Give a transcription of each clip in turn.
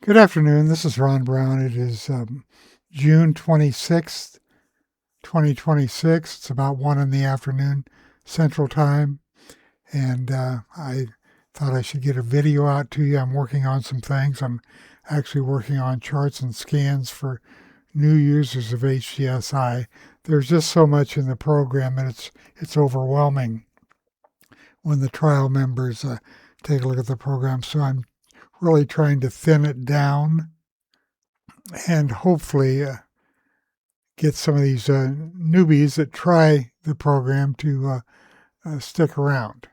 Good afternoon. This is Ron Brown. It is June 26th, 2026. It's about 1 in the afternoon Central Time. And I thought I should get a video out to you. I'm working on some things. I'm actually working on charts and scans for new users of HGSI. There's just so much in the program that it's overwhelming when the trial members take a look at the program. So I'm really trying to thin it down and hopefully get some of these newbies that try the program to stick around.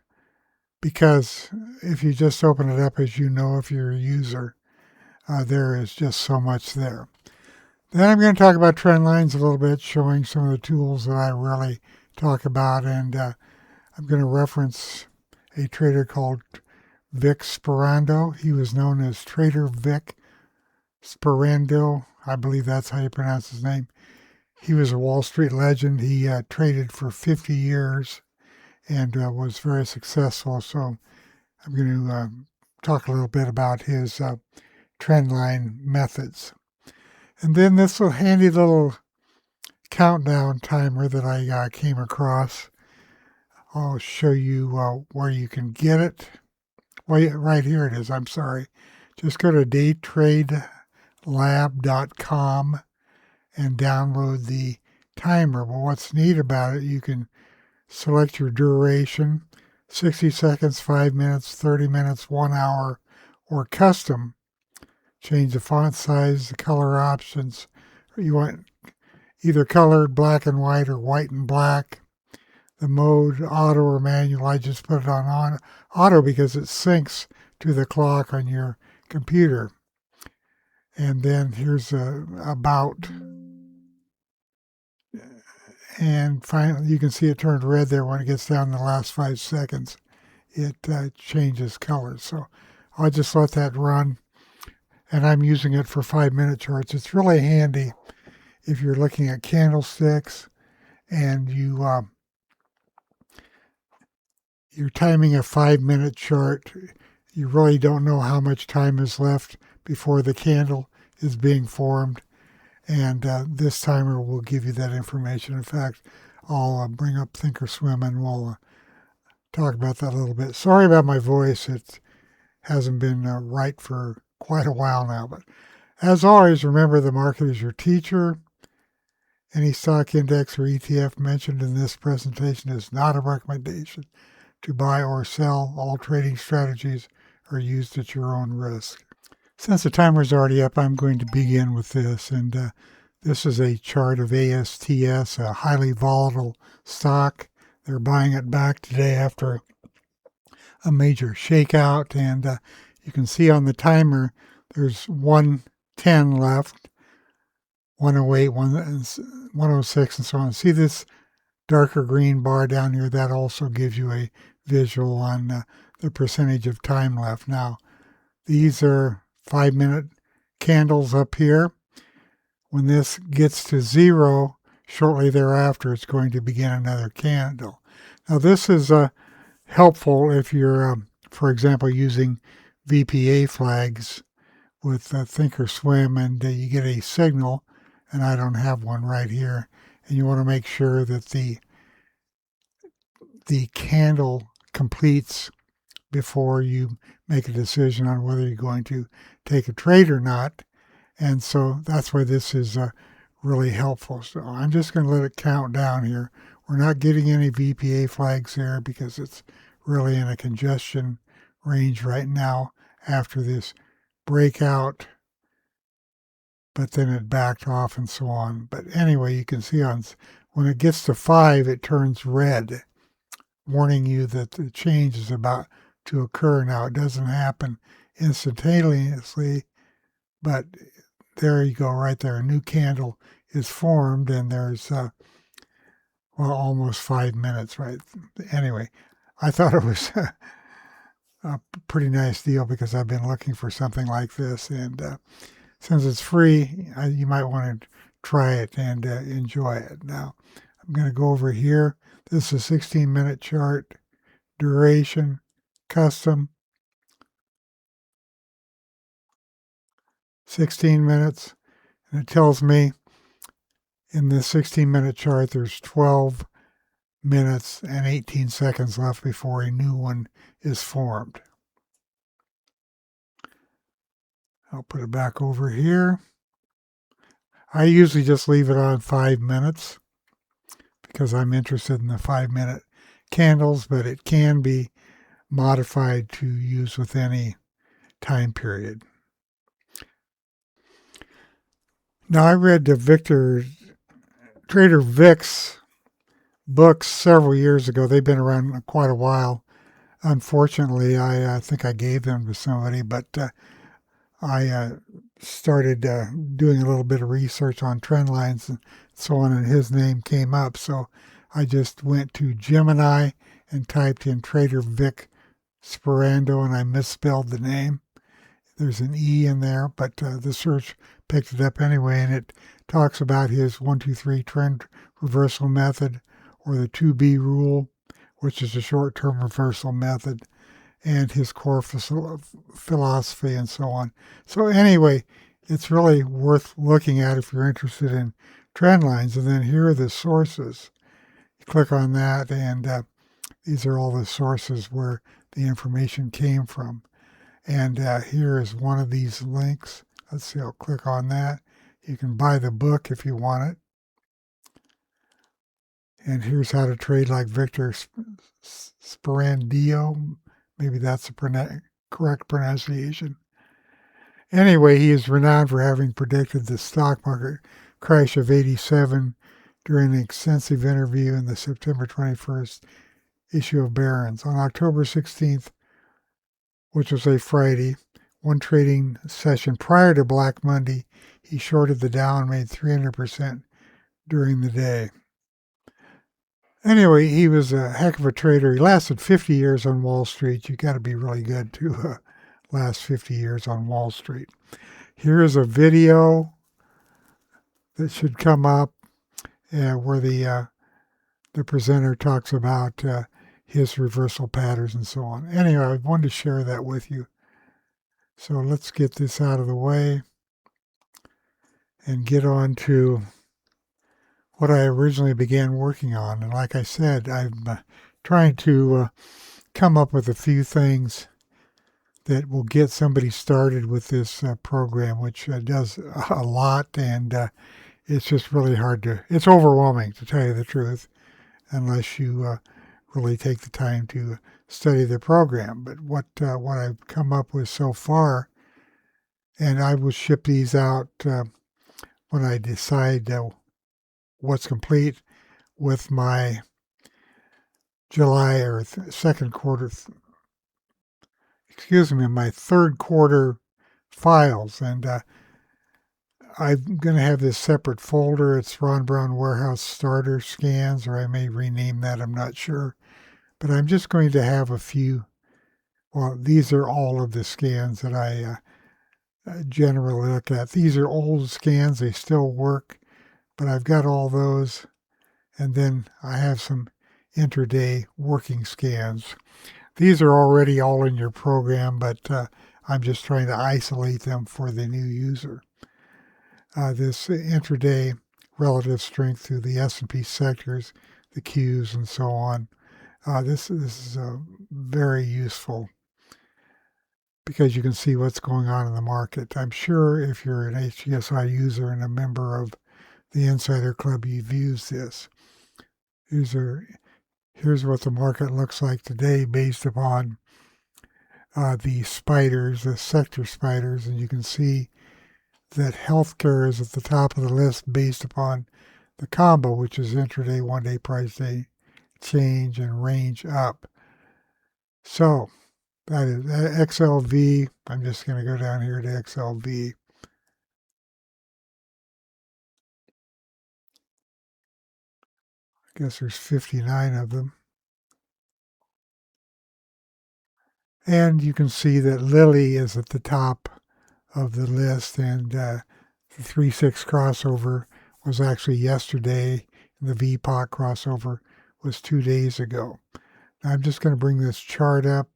Because if you just open it up, as you know, if you're a user, there is just so much there. Then I'm going to talk about trend lines a little bit, showing some of the tools that I really talk about. And I'm going to reference a trader called Vic Sperando. He was known as Trader Vic Sperando. I believe that's how you pronounce his name. He was a Wall Street legend. He traded for 50 years and was very successful. So I'm going to talk a little bit about his trend line methods. And then this little handy little countdown timer that I came across. I'll show you where you can get it. Well, right here it is. I'm sorry. Just go to daytradelab.com and download the timer. But what's neat about it, you can select your duration, 60 seconds, 5 minutes, 30 minutes, 1 hour, or custom. Change the font size, the color options. You want either colored, black and white, or white and black. The mode, auto or manual. I just put it on auto because it syncs to the clock on your computer. And then here's about. And finally, you can see it turned red there when it gets down to the last 5 seconds. It changes colors. So I'll just let that run. And I'm using it for 5-minute charts. It's really handy if you're looking at candlesticks and you're timing a 5-minute chart. You really don't know how much time is left before the candle is being formed. And this timer will give you that information. In fact, I'll bring up Thinkorswim and we'll talk about that a little bit. Sorry about my voice. It hasn't been right for quite a while now. But as always, remember the market is your teacher. Any stock index or ETF mentioned in this presentation is not a recommendation to buy or sell. All trading strategies are used at your own risk. Since the timer is already up, I'm going to begin with this. And this is a chart of ASTS, a highly volatile stock. They're buying it back today after a major shakeout. And you can see on the timer, there's 110 left, 108, 106, and so on. See this darker green bar down here? That also gives you a visual on the percentage of time left. Now, these are 5-minute candles up here. When this gets to 0, shortly thereafter, it's going to begin another candle. Now, this is helpful if you're, for example, using VPA flags with Thinkorswim and you get a signal, and I don't have one right here, and you want to make sure that the candle completes before you make a decision on whether you're going to take a trade or not. And so that's why this is really helpful. So I'm just going to let it count down here. We're not getting any VPA flags there because it's really in a congestion range right now after this breakout, but then it backed off and so on. But anyway, you can see when it gets to 5, it turns red, warning you that the change is about to occur. Now, it doesn't happen instantaneously, but there you go, right there. A new candle is formed, and there's, almost 5 minutes, right? Anyway, I thought it was a pretty nice deal because I've been looking for something like this, and since it's free, you might want to try it and enjoy it. Now, I'm going to go over here. This is a 16-minute chart, duration, custom. 16 minutes. And it tells me in this 16-minute chart there's 12 minutes and 18 seconds left before a new one is formed. I'll put it back over here. I usually just leave it on 5 minutes because I'm interested in the 5-minute candles, but it can be modified to use with any time period. Now, I read Trader Vic's books several years ago. They've been around quite a while. Unfortunately, I think I gave them to somebody, but I started doing a little bit of research on trend lines and so on, and his name came up. So I just went to Gemini and typed in Trader Vic Sperando, and I misspelled the name. There's an E in there, but the search picked it up anyway, and it talks about his 1-2-3 trend reversal method, or the 2B rule, which is a short-term reversal method, and his core philosophy and so on. So anyway, it's really worth looking at if you're interested in trend lines. And then here are the sources. You click on that, and these are all the sources where the information came from. And here is one of these links. Let's see, I'll click on that. You can buy the book if you want it. And here's how to trade like Victor Sperandio. Maybe that's the correct pronunciation. Anyway, he is renowned for having predicted the stock market crash of 87 during an extensive interview in the September 21st issue of Barron's. On October 16th, which was a Friday, one trading session prior to Black Monday, he shorted the Dow and made 300% during the day. Anyway, he was a heck of a trader. He lasted 50 years on Wall Street. You got to be really good to last 50 years on Wall Street. Here is a video that should come up where the presenter talks about his reversal patterns and so on. Anyway, I wanted to share that with you. So let's get this out of the way and get on to what I originally began working on. And like I said, I'm trying to come up with a few things that will get somebody started with this program, which does a lot, and it's just really it's overwhelming, to tell you the truth, unless you really take the time to study the program. But what I've come up with so far, and I will ship these out when I decide what's complete with my July or second quarter, my third quarter files. And I'm going to have this separate folder. It's Ron Brown Warehouse Starter Scans, or I may rename that, I'm not sure. But I'm just going to have a few. Well, these are all of the scans that I generally look at. These are old scans. They still work, but I've got all those. And then I have some intraday working scans. These are already all in your program, but I'm just trying to isolate them for the new user. This intraday relative strength through the S&P sectors, the Qs, and so on. This is very useful because you can see what's going on in the market. I'm sure if you're an HGSI user and a member of the Insider Club, you've used this. Here's what the market looks like today based upon the spiders, the sector spiders, and you can see that healthcare is at the top of the list based upon the combo, which is intraday, one-day price day change, and range up. So that is XLV. I'm just going to go down here to XLV. I guess there's 59 of them. And you can see that Lilly is at the top of the list, and the 3-6 crossover was actually yesterday, and the VPOC crossover was 2 days ago. Now I'm just going to bring this chart up.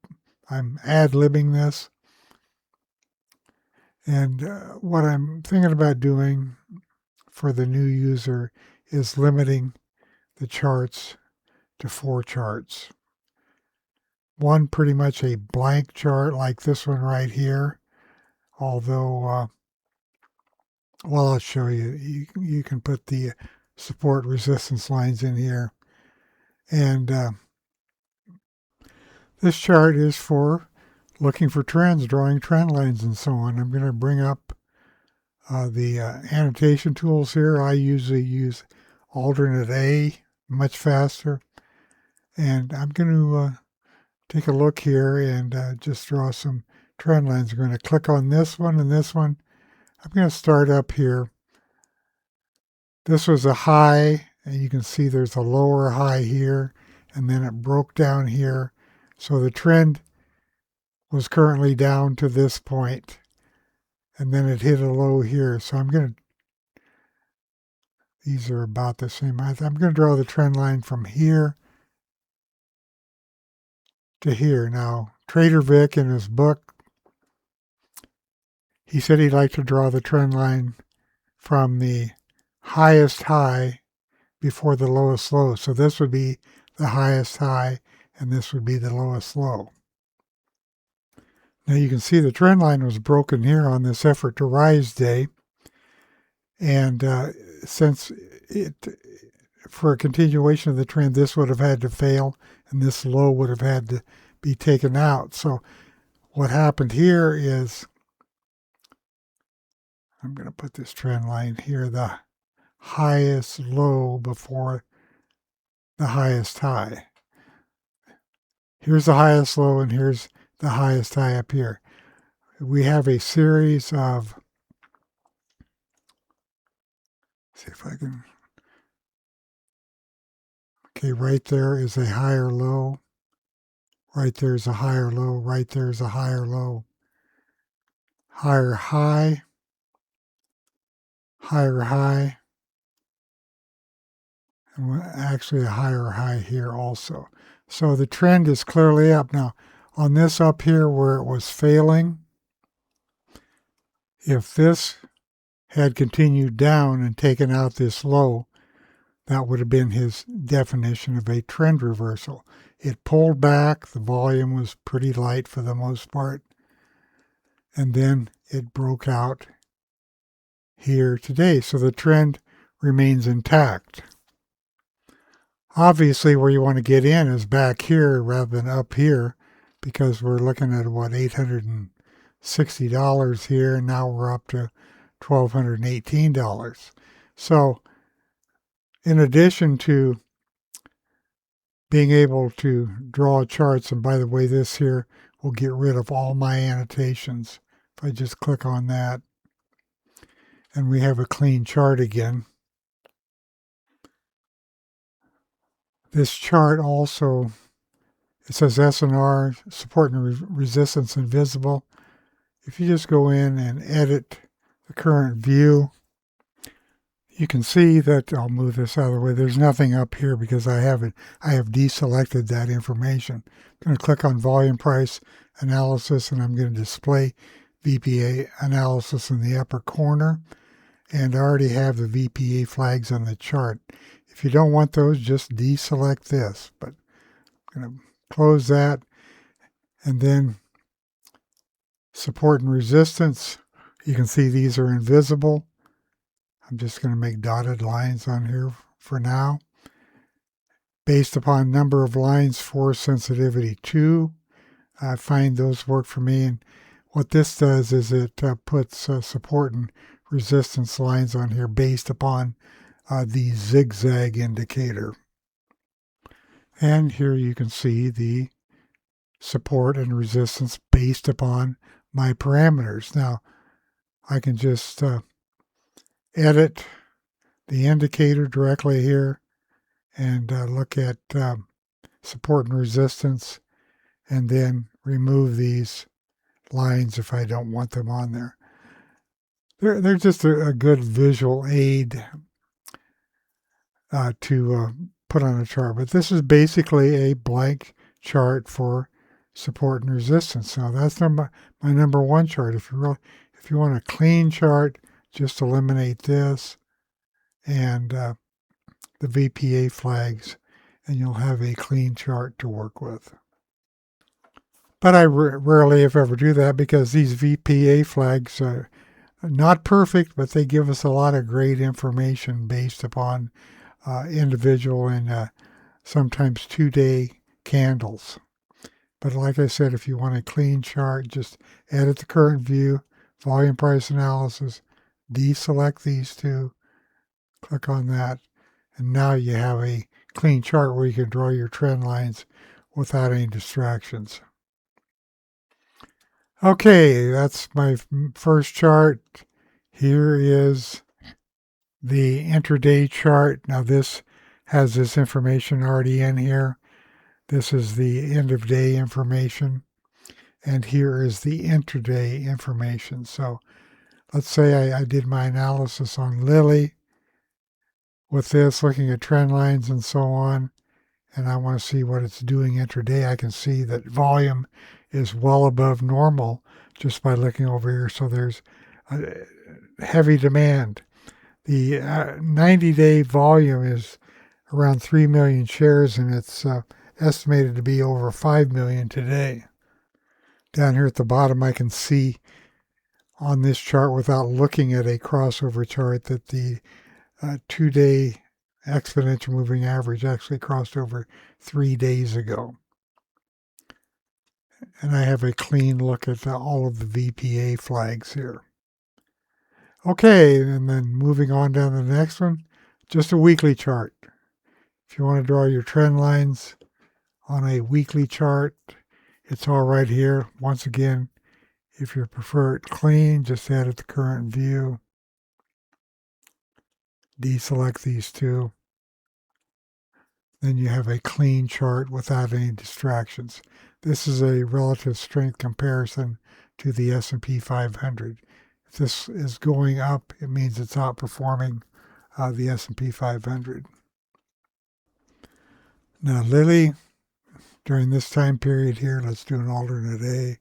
I'm ad-libbing this. And what I'm thinking about doing for the new user is limiting the charts to 4 charts. One pretty much a blank chart like this one right here, although, well, I'll show you. You can put the support resistance lines in here. And this chart is for looking for trends, drawing trend lines and so on. I'm going to bring up the annotation tools here. I usually use alternate A, much faster. And I'm going to take a look here and just draw some trend lines. I'm going to click on this one and this one. I'm going to start up here. This was a high, and you can see there's a lower high here, and then it broke down here. So the trend was currently down to this point, and then it hit a low here. So I'm going to, these are about the same height. I'm going to draw the trend line from here to here. Now, Trader Vic in his book, he said he'd like to draw the trend line from the highest high before the lowest low. So this would be the highest high, and this would be the lowest low. Now you can see the trend line was broken here on this effort to rise day. And since for a continuation of the trend, this would have had to fail, and this low would have had to be taken out. So what happened here is, I'm going to put this trend line here, the highest low before the highest high. Here's the highest low, and here's the highest high up here. We have a series of, see if I can, okay, right there is a higher low, right there's a higher low, right there's a higher low, higher high, higher high, and actually a higher high here also. So the trend is clearly up. Now, on this up here where it was failing, if this had continued down and taken out this low, that would have been his definition of a trend reversal. It pulled back, the volume was pretty light for the most part, and then it broke out here today. So the trend remains intact. Obviously, where you want to get in is back here rather than up here, because we're looking at what, $860 here, and now we're up to $1,218. So in addition to being able to draw charts, and by the way, this here will get rid of all my annotations. If I just click on that, and we have a clean chart again. This chart also, it says S&R, support and resistance invisible. If you just go in and edit the current view, you can see that, I'll move this out of the way, there's nothing up here because I have deselected that information. I'm going to click on volume price analysis, and I'm going to display VPA analysis in the upper corner, and I already have the VPA flags on the chart. If you don't want those, just deselect this, but I'm going to close that, and then support and resistance, you can see these are invisible. I'm just going to make dotted lines on here for now. Based upon number of lines, force sensitivity 2. I find those work for me, and what this does is it puts support and resistance lines on here based upon the zigzag indicator. And here you can see the support and resistance based upon my parameters. Now, I can just edit the indicator directly here and look at support and resistance, and then remove these lines if I don't want them on there. They're just a good visual aid to put on a chart, but this is basically a blank chart for support and resistance. Now that's my number one chart. If If you want a clean chart, just eliminate this and the VPA flags, and you'll have a clean chart to work with. But I rarely, if ever, do that because these VPA flags are not perfect, but they give us a lot of great information based upon individual and sometimes 2-day candles. But like I said, if you want a clean chart, just edit the current view, volume price analysis, deselect these two, click on that, and now you have a clean chart where you can draw your trend lines without any distractions. Okay, that's my first chart. Here is the intraday chart. Now this has this information already in here. This is the end of day information. And here is the intraday information. So let's say I did my analysis on Lilly with this, looking at trend lines and so on, and I want to see what it's doing intraday. I can see that volume is well above normal just by looking over here. So there's a heavy demand. The 90-day volume is around 3 million shares, and it's estimated to be over 5 million today. Down here at the bottom, I can see on this chart without looking at a crossover chart that the 2-day exponential moving average actually crossed over 3 days ago. And I have a clean look at all of the VPA flags here. Okay, and then moving on down to the next one, just a weekly chart. If you want to draw your trend lines on a weekly chart, it's all right here. Once again, if you prefer it clean, just edit the current view. Deselect these two. Then you have a clean chart without any distractions. This is a relative strength comparison to the S&P 500. If this is going up, it means it's outperforming the S&P 500. Now Lilly, during this time period here, let's do an alternate A.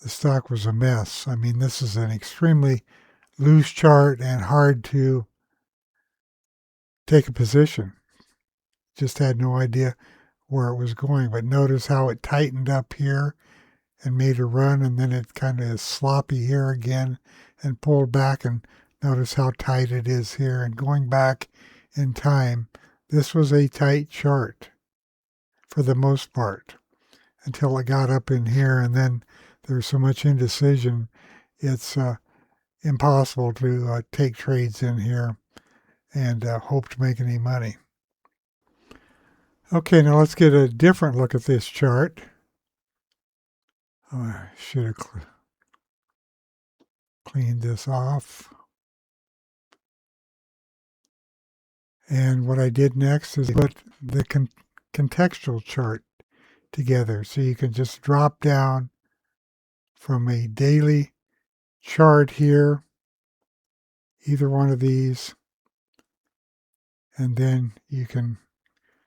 The stock was a mess. I mean, this is an extremely loose chart and hard to take a position. Just had no idea where it was going. But notice how it tightened up here and made a run, and then it kind of is sloppy here again and pulled back, and notice how tight it is here. And going back in time, this was a tight chart for the most part until it got up in here, and then there's so much indecision, it's impossible to take trades in here and hope to make any money. Okay, now let's get a different look at this chart. Oh, I should have cleaned this off. And what I did next is put the contextual chart together. So you can just drop down from a daily chart here, either one of these, and then you can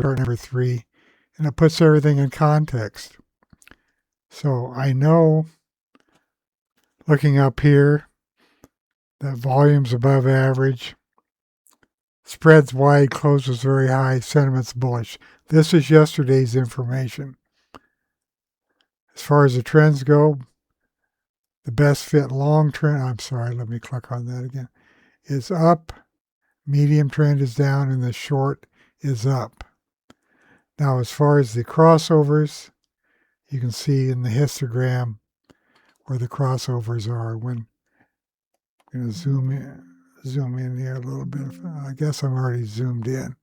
chart number 3, and it puts everything in context. So I know, looking up here, that volume's above average, spreads wide, closes very high, sentiment's bullish. This is yesterday's information. As far as the trends go, the best fit long trend, I'm sorry, let me click on that again, is up, medium trend is down, and the short is up. Now, as far as the crossovers, you can see in the histogram where the crossovers are. When I'm going to zoom in here a little bit. I guess I'm already zoomed in.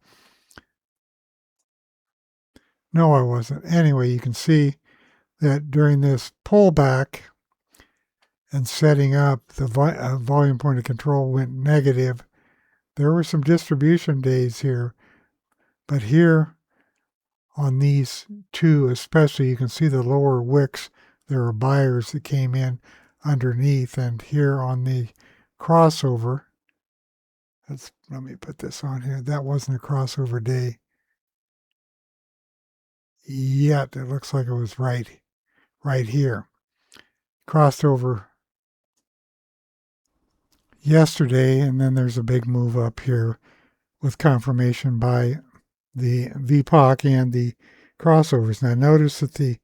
No, I wasn't. Anyway, you can see that during this pullback and setting up, the volume point of control went negative. There were some distribution days here, but here on these two especially, you can see the lower wicks, there are buyers that came in underneath, and here on the crossover, let me put this on here, that wasn't a crossover day yet. It looks like it was right here. crossed over yesterday, and then there's a big move up here with confirmation by the VPOC and the crossovers. Now notice that the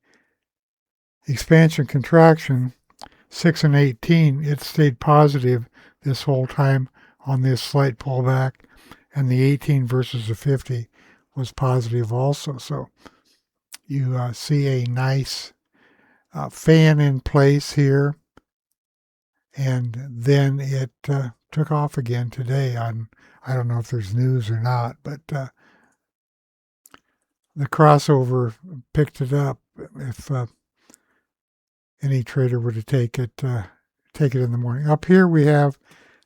expansion contraction 6 and 18, it stayed positive this whole time on this slight pullback, and the 18 versus the 50 was positive also. So you see a nice fan in place here, and then it took off again today. I don't know if there's news or not, but the crossover picked it up. If any trader were to take it in the morning. Up here we have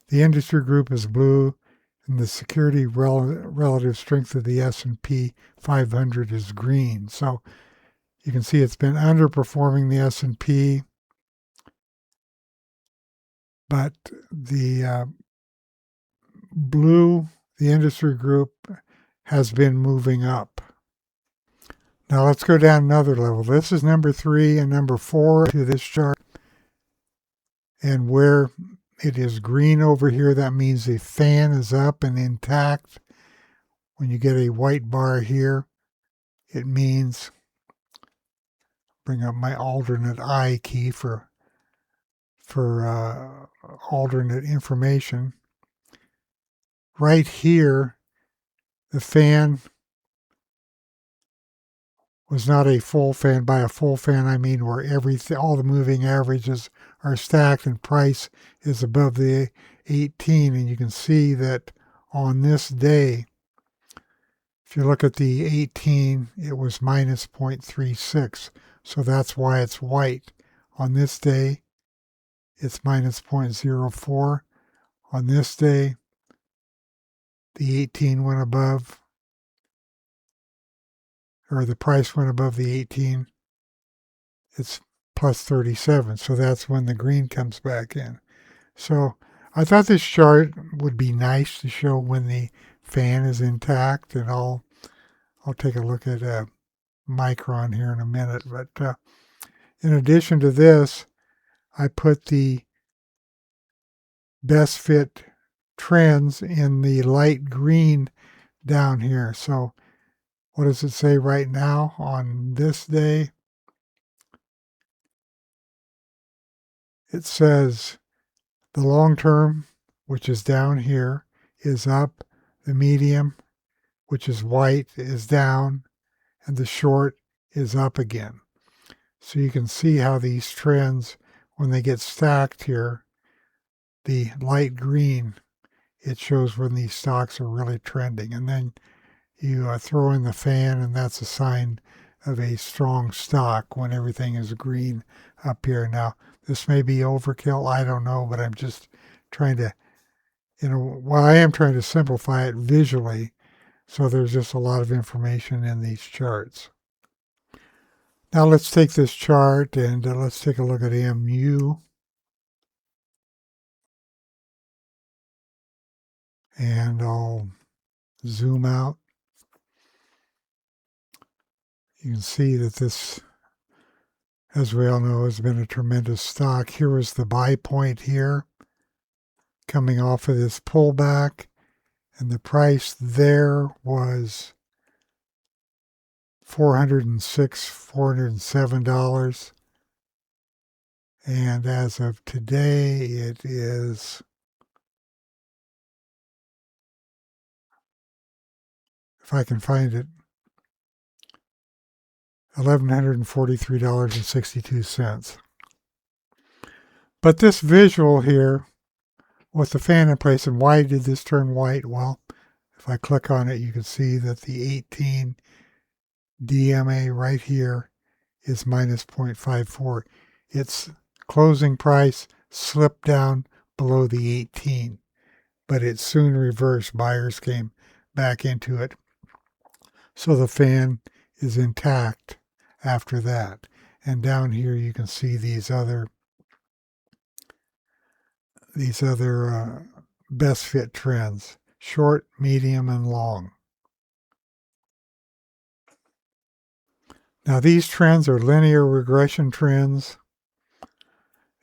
the industry group is blue, and the security relative strength of the S&P 500 is green. So you can see it's been underperforming the S&P, but the blue, the industry group, has been moving up. Now let's go down another level. This is number 3 and number 4 to this chart. And where it is green over here, that means the fan is up and intact. When you get a white bar here, it means, bring up my alternate I key for alternate information. Right here, the fan was not a full fan. By a full fan, I mean where all the moving averages are stacked and price is above the 18. And you can see that on this day, if you look at the 18, it was minus 0.36. So that's why it's white. On this day, it's minus 0.04. On this day, the 18 went above, or the price went above the 18. It's plus 37. So that's when the green comes back in. So I thought this chart would be nice to show when the fan is intact, and I'll take a look at Micron here in a minute. But in addition to this, I put the best fit trends in the light green down here. So what does it say right now on this day? It says the long term, which is down here, is up. The medium, which is white, is down. And the short is up again. So you can see how these trends, when they get stacked here, the light green, it shows when these stocks are really trending. And then you throw in the fan, and that's a sign of a strong stock when everything is green up here. Now, this may be overkill, I don't know, but I'm just trying to, well, I am trying to simplify it visually, so there's just a lot of information in these charts. Now let's take this chart and let's take a look at MU. And I'll zoom out. You can see that this, as we all know, has been a tremendous stock. Here was the buy point here, coming off of this pullback, and the price there was $406, $407. And as of today, it is, if I can find it, $1,143.62. But this visual here with the fan in place, and why did this turn white? Well, if I click on it, you can see that the 18 DMA right here is minus 0.54. Its closing price slipped down below the 18, but it soon reversed. Buyers came back into it. So the fan is intact after that. And down here you can see these other best fit trends: short, medium, and long. Now these trends are linear regression trends,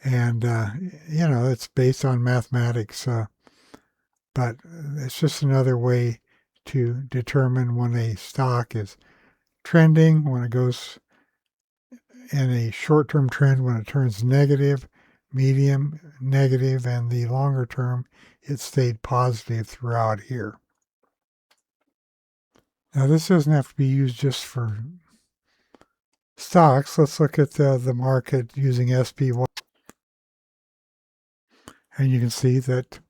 And, it's based on mathematics, but it's just another way to determine when a stock is trending, when it goes in a short-term trend, when it turns negative, medium, negative, and the longer term, it stayed positive throughout here. Now, this doesn't have to be used just for stocks. Let's look at the market using SPY. And you can see that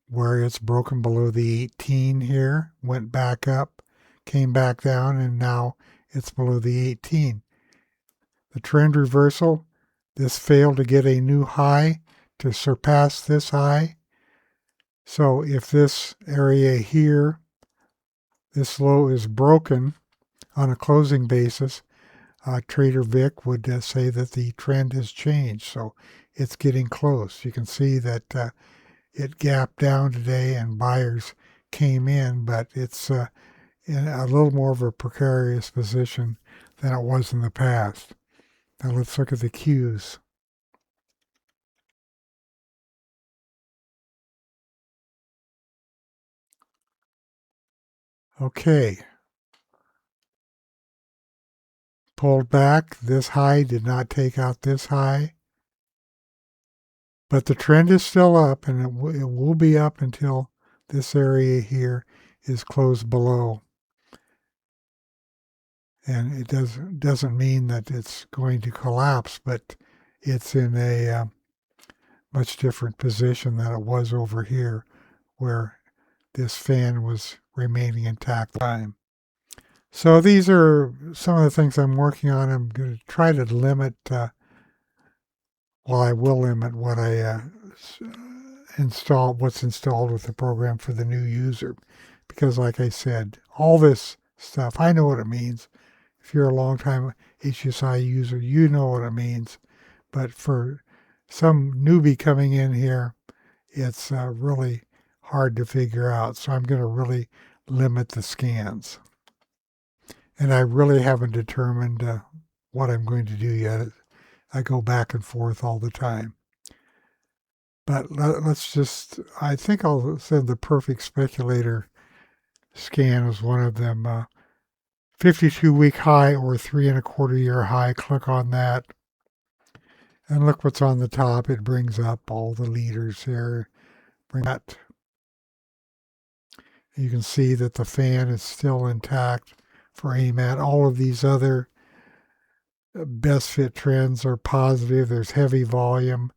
where it's broken below the 18 here, went back up, came back down, and now it's below the 18. The trend reversal, this failed to get a new high to surpass this high. So if this area here, this low is broken on a closing basis, Trader Vic would say that the trend has changed. So it's getting close. You can see that it gapped down today and buyers came in, but it's in a little more of a precarious position than it was in the past. Now let's look at the cues. Okay. Pulled back. This high did not take out this high. But the trend is still up, and it will be up until this area here is closed below. And it doesn't mean that it's going to collapse, but it's in a much different position than it was over here, where this fan was remaining intact the time. So these are some of the things I'm working on. I'm going to try to limit, I will limit what I what's installed with the program for the new user. Because like I said, all this stuff, I know what it means. If you're a long-time HGSI user, you know what it means. But for some newbie coming in here, it's really hard to figure out. So I'm going to really limit the scans. And I really haven't determined what I'm going to do yet. I go back and forth all the time. But let's just, I think I'll send the perfect speculator scan as one of them. 52-week high or 3.25-year high. Click on that. And look what's on the top. It brings up all the leaders here. Bring that. You can see that the fan is still intact for AMAT. All of these other best fit trends are positive. There's heavy volume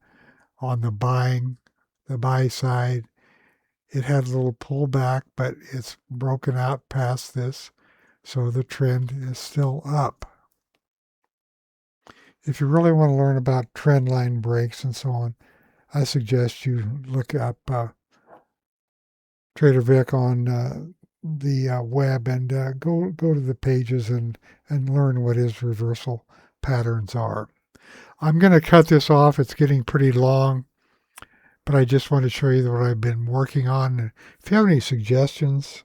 on the buy side. It had a little pullback, but it's broken out past this, so the trend is still up. If you really want to learn about trend line breaks and so on, I suggest you look up Trader Vic on the web and go to the pages and learn what his reversal patterns are. I'm going to cut this off. It's getting pretty long, but I just want to show you what I've been working on. And if you have any suggestions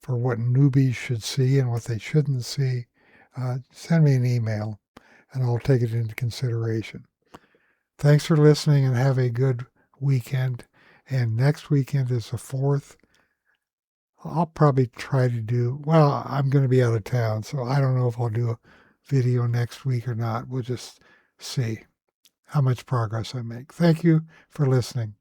for what newbies should see and what they shouldn't see, send me an email and I'll take it into consideration. Thanks for listening and have a good weekend. And next weekend is the 4th. I'll probably try to do, I'm going to be out of town, so I don't know if I'll do a video next week or not. We'll just see how much progress I make. Thank you for listening.